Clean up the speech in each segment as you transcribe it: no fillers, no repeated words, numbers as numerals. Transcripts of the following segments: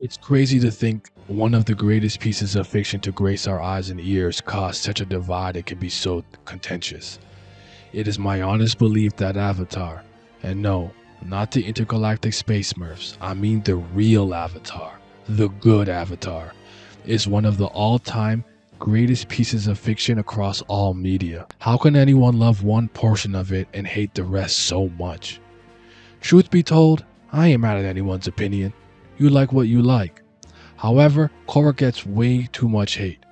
It's crazy to think one of the greatest pieces of fiction to grace our eyes and ears caused such a divide it can be so contentious. It is my honest belief that Avatar, and no, not the intergalactic space smurfs, I mean the real Avatar, the good Avatar, is one of the all-time greatest pieces of fiction across all media. How can anyone love one portion of it and hate the rest so much? Truth be told, I ain't mad at anyone's opinion. You like what you like. However, Korra gets way too much hate,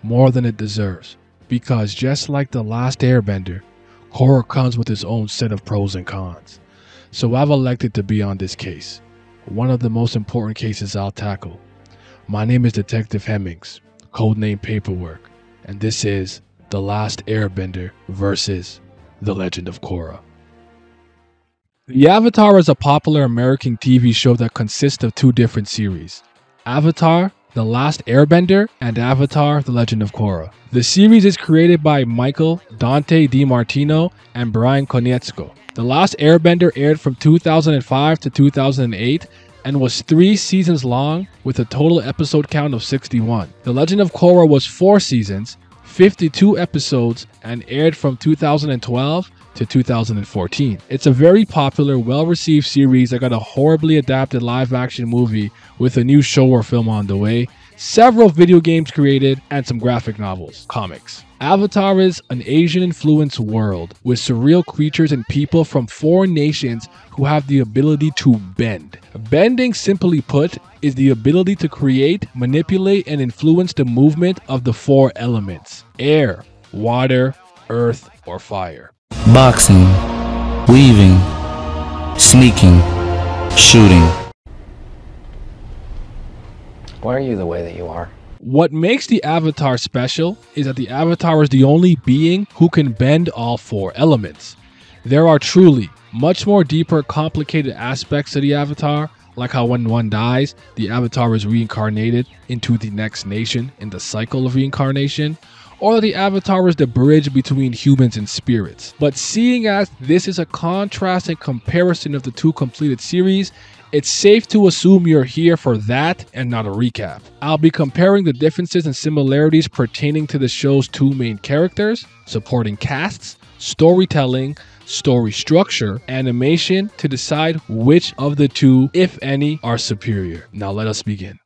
more than it deserves, because just like The Last Airbender, Korra comes with its own set of pros and cons. So I've elected to be on this case, one of the most important cases I'll tackle. My name is Detective Hemmingz, codename Paperwork, and this is The Last Airbender versus The Legend of Korra. The Avatar is a popular American TV show that consists of two different series, Avatar: The Last Airbender and Avatar: The Legend of Korra. The series is created by Michael Dante DiMartino and Brian Konietzko. The Last Airbender aired from 2005 to 2008 and was 3 seasons long with a total episode count of 61. The Legend of Korra was 4 seasons, 52 episodes, and aired from 2012 to 2014. It's a very popular, well-received series that got a horribly adapted live-action movie with a new show or film on the way, several video games created, and some graphic novels, comics. Avatar is an Asian-influenced world with surreal creatures and people from 4 nations who have the ability to bend. Bending, simply put, is the ability to create, manipulate, and influence the movement of the 4 elements: air, water, earth, or fire. Boxing, weaving, sneaking, shooting. Why are you the way that you are? What makes the Avatar special is that the Avatar is the only being who can bend all 4 elements. There are truly much more deeper, complicated aspects to the Avatar, like how when one dies, the Avatar is reincarnated into the next nation in the cycle of reincarnation, or that the Avatar is the bridge between humans and spirits. But seeing as this is a contrast and comparison of the 2 completed series, it's safe to assume you're here for that and not a recap. I'll be comparing the differences and similarities pertaining to the show's 2 main characters, supporting casts, storytelling, story structure, animation, to decide which of the 2, if any, are superior. Now let us begin.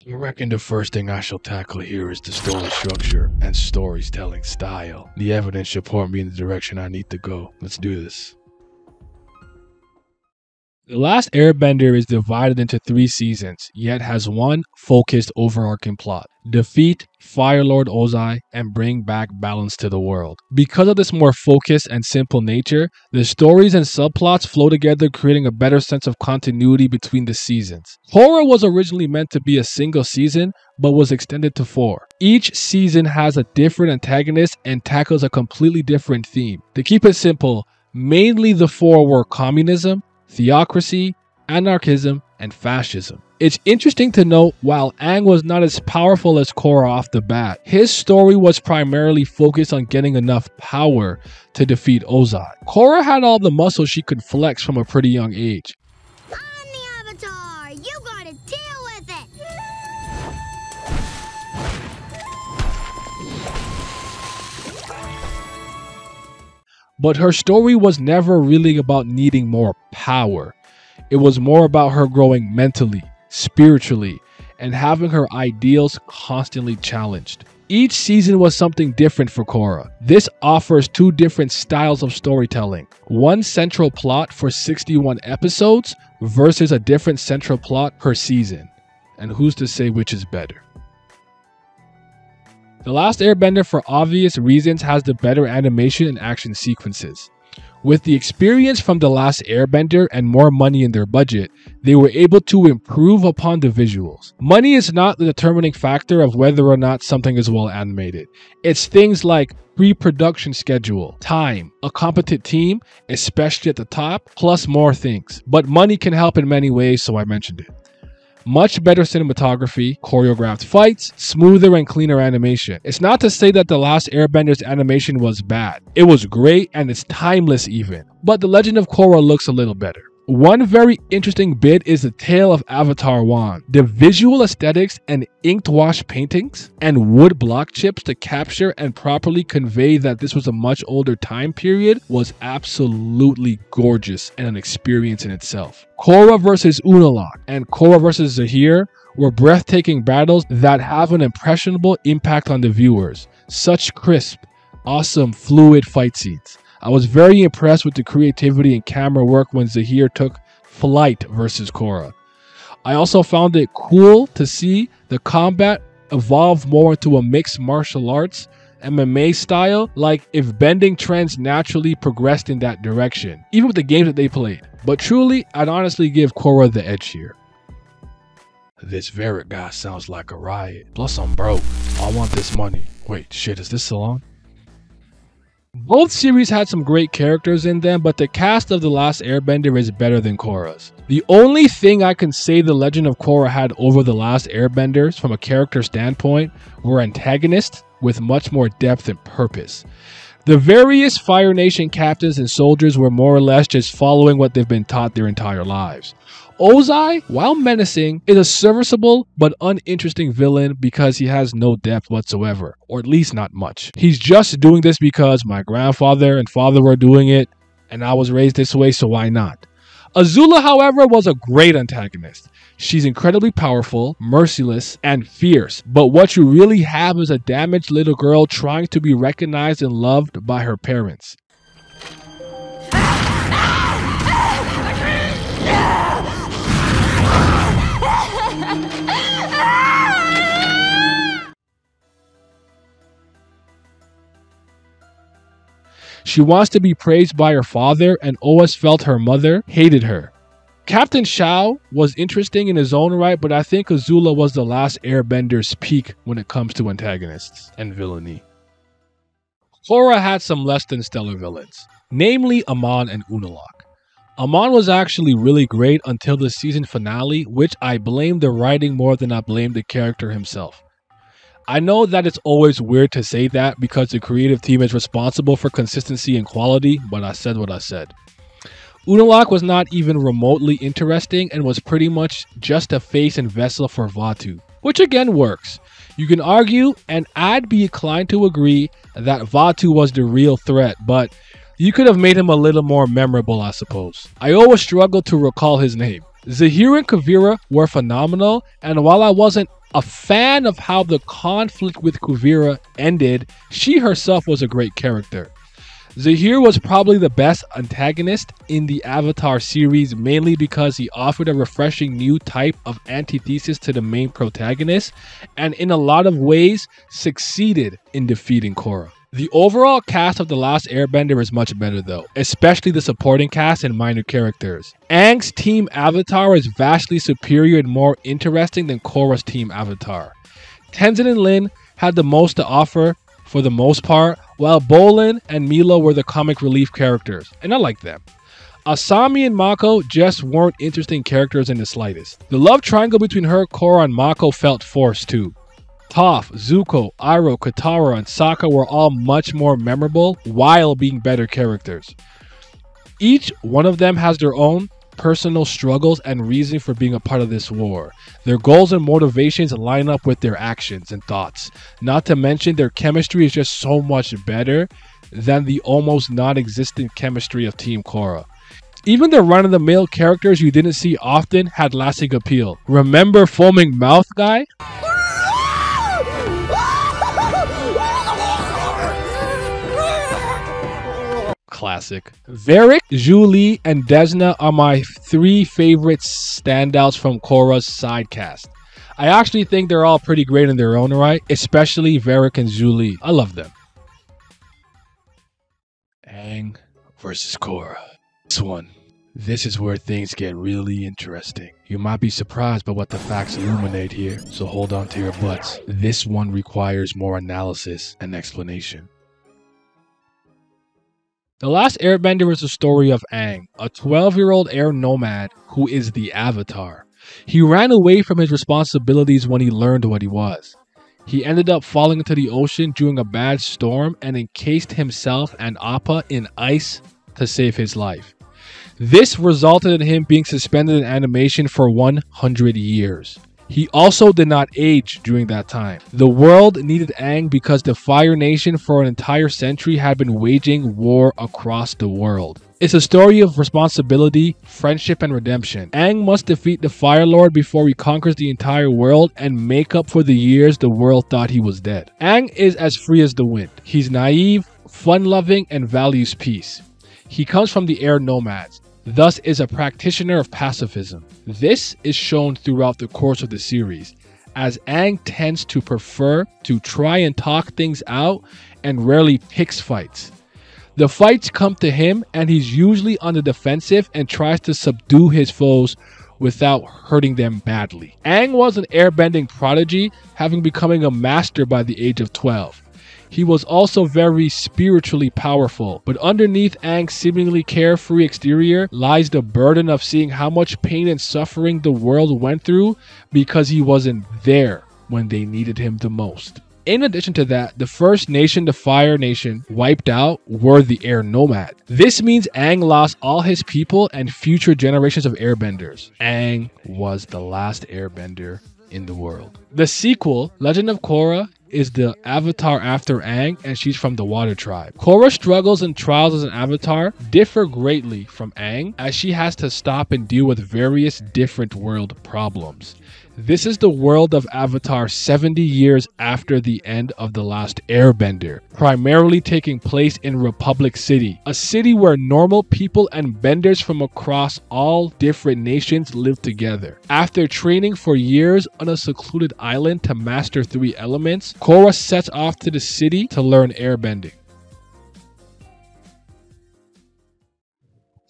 I reckon the first thing I shall tackle here is the story structure and storytelling style. The evidence should point me in the direction I need to go. Let's do this. The Last Airbender is divided into 3 seasons, yet has one focused overarching plot: defeat Fire Lord Ozai and bring back balance to the world. Because of this more focused and simple nature, the stories and subplots flow together, creating a better sense of continuity between the seasons. Korra was originally meant to be a single season, but was extended to 4. Each season has a different antagonist and tackles a completely different theme. To keep it simple, mainly the 4 were communism, theocracy, anarchism, and fascism. It's interesting to note, while Aang was not as powerful as Korra off the bat, his story was primarily focused on getting enough power to defeat Ozai. Korra had all the muscles she could flex from a pretty young age. I'm the Avatar! You gotta deal with it! But her story was never really about needing more power. It was more about her growing mentally, spiritually, and having her ideals constantly challenged. Each season was something different for Korra. This offers 2 different styles of storytelling. One central plot for 61 episodes versus a different central plot per season. And who's to say which is better? The Last Airbender, for obvious reasons, has the better animation and action sequences. With the experience from The Last Airbender and more money in their budget, they were able to improve upon the visuals. Money is not the determining factor of whether or not something is well animated. It's things like pre-production schedule, time, a competent team, especially at the top, plus more things. But money can help in many ways, so I mentioned it. Much better cinematography, choreographed fights, smoother and cleaner animation. It's not to say that The Last Airbender's animation was bad. It was great and it's timeless even. But The Legend of Korra looks a little better. One very interesting bit is the tale of Avatar 1. The visual aesthetics and inked wash paintings and wood block chips to capture and properly convey that this was a much older time period was absolutely gorgeous and an experience in itself. Korra versus Monologue and Korra versus Zahir were breathtaking battles that have an impressionable impact on the viewers. Such crisp, awesome, fluid fight scenes. I was very impressed with the creativity and camera work when Zahir took flight versus Korra. I also found it cool to see the combat evolve more into a mixed martial arts MMA style, like if bending trends naturally progressed in that direction, even with the games that they played. But truly, I'd honestly give Korra the edge here. This Varric guy sounds like a riot. Plus I'm broke. I want this money. Wait, shit, is this Salon? Both series had some great characters in them, but the cast of The Last Airbender is better than Korra's. The only thing I can say The Legend of Korra had over The Last Airbenders from a character standpoint were antagonists with much more depth and purpose. The various Fire Nation captains and soldiers were more or less just following what they've been taught their entire lives. Ozai, while menacing, is a serviceable but uninteresting villain because he has no depth whatsoever, or at least not much. He's just doing this because my grandfather and father were doing it, and I was raised this way, so why not? Azula, however, was a great antagonist. She's incredibly powerful, merciless, and fierce, but what you really have is a damaged little girl trying to be recognized and loved by her parents. She wants to be praised by her father and always felt her mother hated her. Captain Shao was interesting in his own right, but I think Azula was The Last Airbender's peak when it comes to antagonists and villainy. Korra had some less than stellar villains, namely Amon and Monologue. Amon was actually really great until the season finale, which I blame the writing more than I blame the character himself. I know that it's always weird to say that because the creative team is responsible for consistency and quality, but I said what I said. Monologue was not even remotely interesting and was pretty much just a face and vessel for Vaatu, which again works. You can argue, and I'd be inclined to agree, that Vaatu was the real threat, but you could have made him a little more memorable, I suppose. I always struggle to recall his name. Zahir and Kuvira were phenomenal, and while I wasn't a fan of how the conflict with Kuvira ended, she herself was a great character. Zahir was probably the best antagonist in the Avatar series, mainly because he offered a refreshing new type of antithesis to the main protagonist, and in a lot of ways succeeded in defeating Korra. The overall cast of The Last Airbender is much better though, especially the supporting cast and minor characters. Aang's team Avatar is vastly superior and more interesting than Korra's team Avatar. Tenzin and Lin had the most to offer for the most part, while Bolin and Milo were the comic relief characters, and I like them. Asami and Mako just weren't interesting characters in the slightest. The love triangle between her, Korra, and Mako felt forced too. Toph, Zuko, Iroh, Katara, and Sokka were all much more memorable while being better characters. Each one of them has their own personal struggles and reason for being a part of this war. Their goals and motivations line up with their actions and thoughts. Not to mention their chemistry is just so much better than the almost non-existent chemistry of Team Korra. Even the run-of-the-mill characters you didn't see often had lasting appeal. Remember Foaming Mouth Guy? Classic. Varric, Zhu Li, and Desna are my three favorite standouts from Korra's sidecast. I actually think they're all pretty great in their own right, especially Varric and Zhu Li. I love them. Aang versus Korra. This is where things get really interesting. You might be surprised by what the facts illuminate here, so hold on to your butts. This one requires more analysis and explanation. The Last Airbender is the story of Aang, a 12-year-old air nomad who is the Avatar. He ran away from his responsibilities when he learned what he was. He ended up falling into the ocean during a bad storm and encased himself and Appa in ice to save his life. This resulted in him being suspended in animation for 100 years. He also did not age during that time. The world needed Aang because the Fire Nation for an entire century had been waging war across the world. It's a story of responsibility, friendship, and redemption. Aang must defeat the Fire Lord before he conquers the entire world and make up for the years the world thought he was dead. Aang is as free as the wind. He's naive, fun-loving, and values peace. He comes from the air nomads, thus is a practitioner of pacifism. This is shown throughout the course of the series, as Aang tends to prefer to try and talk things out and rarely picks fights. The fights come to him and he's usually on the defensive and tries to subdue his foes without hurting them badly. Aang was an airbending prodigy, having becoming a master by the age of 12. He was also very spiritually powerful, but underneath Aang's seemingly carefree exterior lies the burden of seeing how much pain and suffering the world went through because he wasn't there when they needed him the most. In addition to that, the first nation the Fire Nation wiped out were the Air Nomads. This means Aang lost all his people and future generations of airbenders. Aang was the last airbender in the world. The sequel, Legend of Korra, is the avatar after Aang, and she's from the Water Tribe. Korra's struggles and trials as an avatar differ greatly from Aang, as she has to stop and deal with various different world problems. This is the world of Avatar 70 years after the end of The Last Airbender, primarily taking place in Republic City, a city where normal people and benders from across all different nations live together. After training for years on a secluded island to master 3 elements, Korra sets off to the city to learn airbending.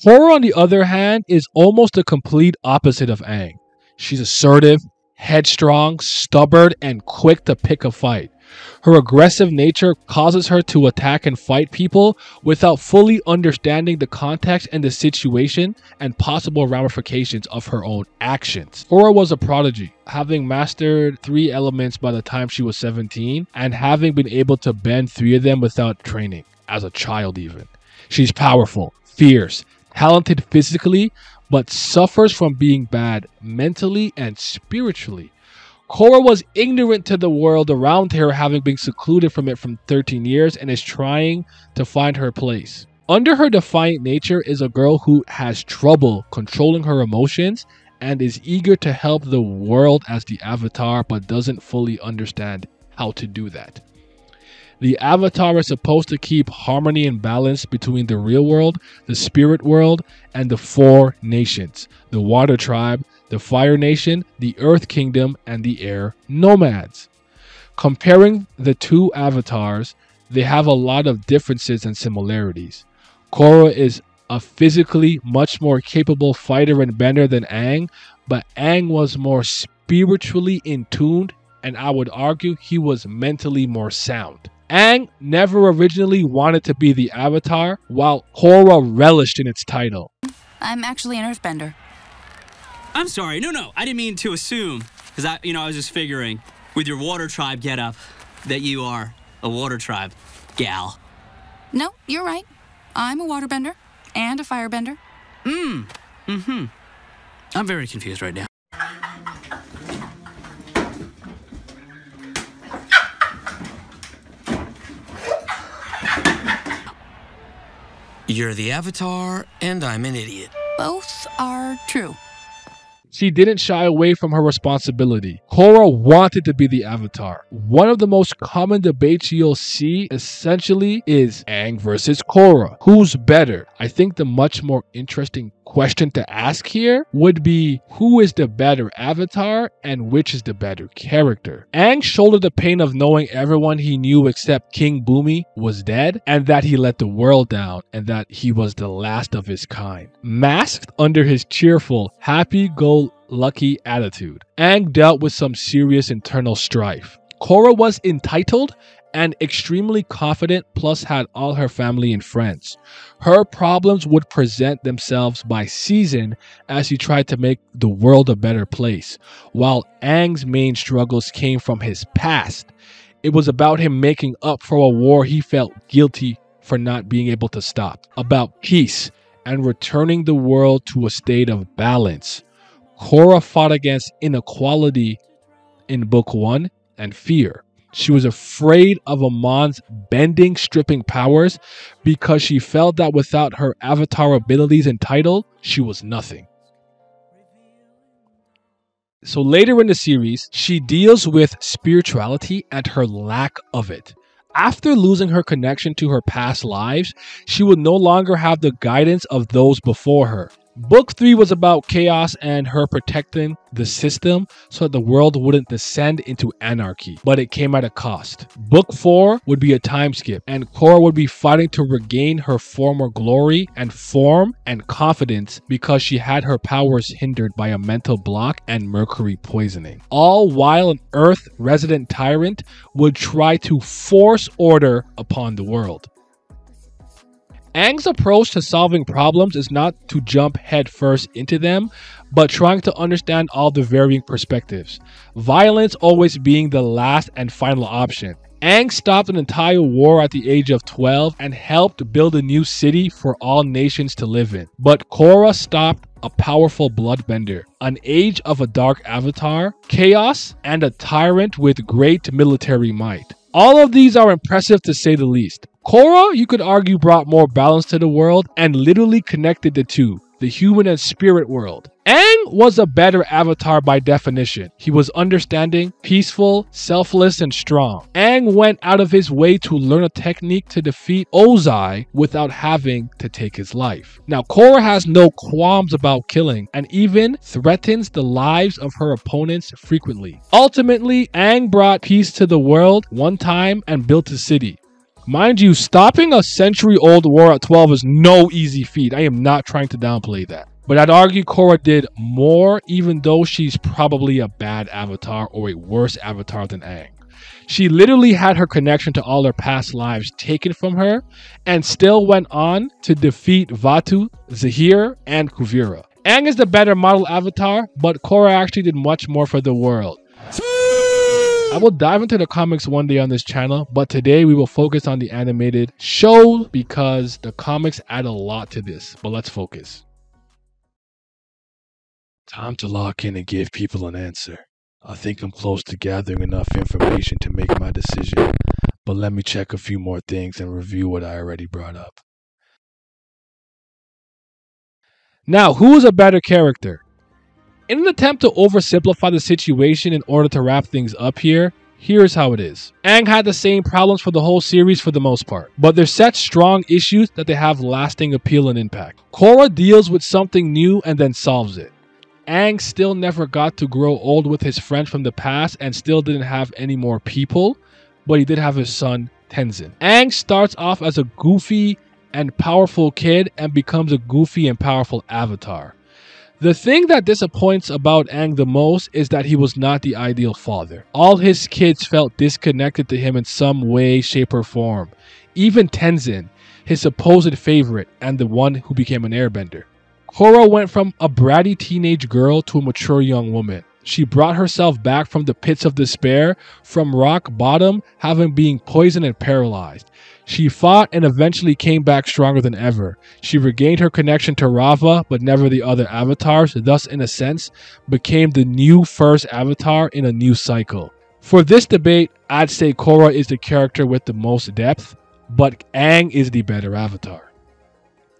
Korra, on the other hand, is almost the complete opposite of Aang. She's assertive, headstrong, stubborn, and quick to pick a fight. Her aggressive nature causes her to attack and fight people without fully understanding the context and the situation and possible ramifications of her own actions. Korra was a prodigy, having mastered 3 elements by the time she was 17 and having been able to bend 3 of them without training, as a child even. She's powerful, fierce, talented physically, but suffers from being bad mentally and spiritually. Korra was ignorant to the world around her, having been secluded from it for 13 years, and is trying to find her place. Under her defiant nature is a girl who has trouble controlling her emotions and is eager to help the world as the Avatar, but doesn't fully understand how to do that. The Avatar is supposed to keep harmony and balance between the real world, the spirit world, and the 4 nations: the Water Tribe, the Fire Nation, the Earth Kingdom, and the Air Nomads. Comparing the 2 avatars, they have a lot of differences and similarities. Korra is a physically much more capable fighter and bender than Aang, but Aang was more spiritually in tune, and I would argue he was mentally more sound. Aang never originally wanted to be the Avatar, while Korra relished in its title. I'm actually an earthbender. I'm sorry, no, I didn't mean to assume. Because I was just figuring, with your Water Tribe getup, that you are a Water Tribe gal. No, you're right. I'm a waterbender and a firebender. I'm very confused right now. You're the Avatar, and I'm an idiot. Both are true. She didn't shy away from her responsibility. Korra wanted to be the Avatar. One of the most common debates you'll see essentially is Aang versus Korra. Who's better? I think the much more interesting question to ask here would be, who is the better Avatar and which is the better character? Aang shouldered the pain of knowing everyone he knew except King Bumi was dead, and that he let the world down, and that he was the last of his kind. Masked under his cheerful, happy-go-lucky attitude, Aang dealt with some serious internal strife. Korra was entitled and extremely confident, plus had all her family and friends. Her problems would present themselves by season as he tried to make the world a better place, while Aang's main struggles came from his past. It was about him making up for a war he felt guilty for not being able to stop, about peace and returning the world to a state of balance. Korra fought against inequality in Book 1 and fear. She was afraid of Amon's bending, stripping powers because she felt that without her avatar abilities and title, she was nothing. So later in the series, she deals with spirituality and her lack of it. After losing her connection to her past lives, she would no longer have the guidance of those before her. Book 3 was about chaos and her protecting the system so that the world wouldn't descend into anarchy, but it came at a cost. Book 4 would be a time skip, and Korra would be fighting to regain her former glory and form and confidence because she had her powers hindered by a mental block and mercury poisoning. All while an Earth resident tyrant would try to force order upon the world. Aang's approach to solving problems is not to jump headfirst into them, but trying to understand all the varying perspectives. Violence always being the last and final option. Aang stopped an entire war at the age of 12 and helped build a new city for all nations to live in. But Korra stopped a powerful bloodbender, an age of a dark avatar, chaos, and a tyrant with great military might. All of these are impressive to say the least. Korra, you could argue, brought more balance to the world and literally connected the two, the human and spirit world. Aang was a better avatar by definition. He was understanding, peaceful, selfless, and strong. Aang went out of his way to learn a technique to defeat Ozai without having to take his life. Now, Korra has no qualms about killing and even threatens the lives of her opponents frequently. Ultimately, Aang brought peace to the world one time and built a city. Mind you, stopping a century-old war at 12 is no easy feat. I am not trying to downplay that. But I'd argue Korra did more, even though she's probably a bad avatar or a worse avatar than Aang. She literally had her connection to all her past lives taken from her and still went on to defeat Vaatu, Zahir, and Kuvira. Aang is the better model avatar, but Korra actually did much more for the world. I will dive into the comics one day on this channel, but today we will focus on the animated show because the comics add a lot to this, but let's focus. Time to lock in and give people an answer. I think I'm close to gathering enough information to make my decision, but let me check a few more things and review what I already brought up. Now, who is a better character? In an attempt to oversimplify the situation in order to wrap things up here, here's how it is. Aang had the same problems for the whole series for the most part, but they're such strong issues that they have lasting appeal and impact. Korra deals with something new and then solves it. Aang still never got to grow old with his friends from the past and still didn't have any more people, but he did have his son, Tenzin. Aang starts off as a goofy and powerful kid and becomes a goofy and powerful avatar. The thing that disappoints about Aang the most is that he was not the ideal father. All his kids felt disconnected to him in some way, shape, or form. Even Tenzin, his supposed favorite and the one who became an airbender. Korra went from a bratty teenage girl to a mature young woman. She brought herself back from the pits of despair, from rock bottom, having been poisoned and paralyzed. She fought and eventually came back stronger than ever. She regained her connection to Rava, but never the other avatars, thus in a sense, became the new first avatar in a new cycle. For this debate, I'd say Korra is the character with the most depth, but Aang is the better avatar.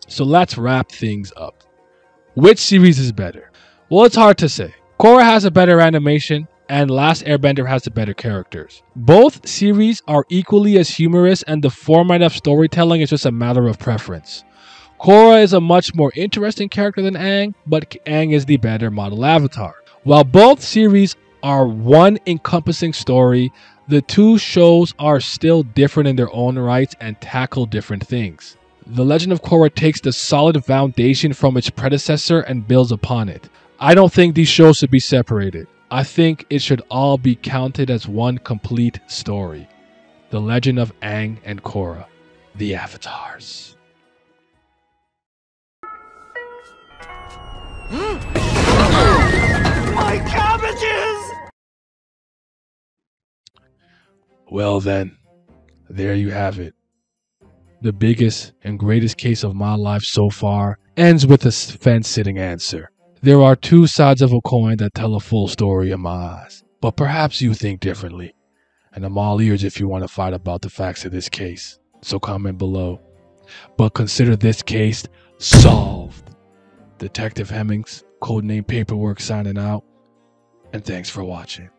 So let's wrap things up. Which series is better? Well, it's hard to say. Korra has a better animation, and Last Airbender has the better characters. Both series are equally as humorous, and the format of storytelling is just a matter of preference. Korra is a much more interesting character than Aang, but Aang is the better model avatar. While both series are one encompassing story, the two shows are still different in their own rights and tackle different things. The Legend of Korra takes the solid foundation from its predecessor and builds upon it. I don't think these shows should be separated. I think it should all be counted as one complete story. The Legend of Aang and Korra, the Avatars. My cabbages! Well then, there you have it. The biggest and greatest case of my life so far ends with a fence-sitting answer. There are two sides of a coin that tell a full story in my eyes, but perhaps you think differently, and I'm all ears if you want to fight about the facts of this case, so comment below. But consider this case solved. Detective Hemmingz, codename Paperwork, signing out, and thanks for watching.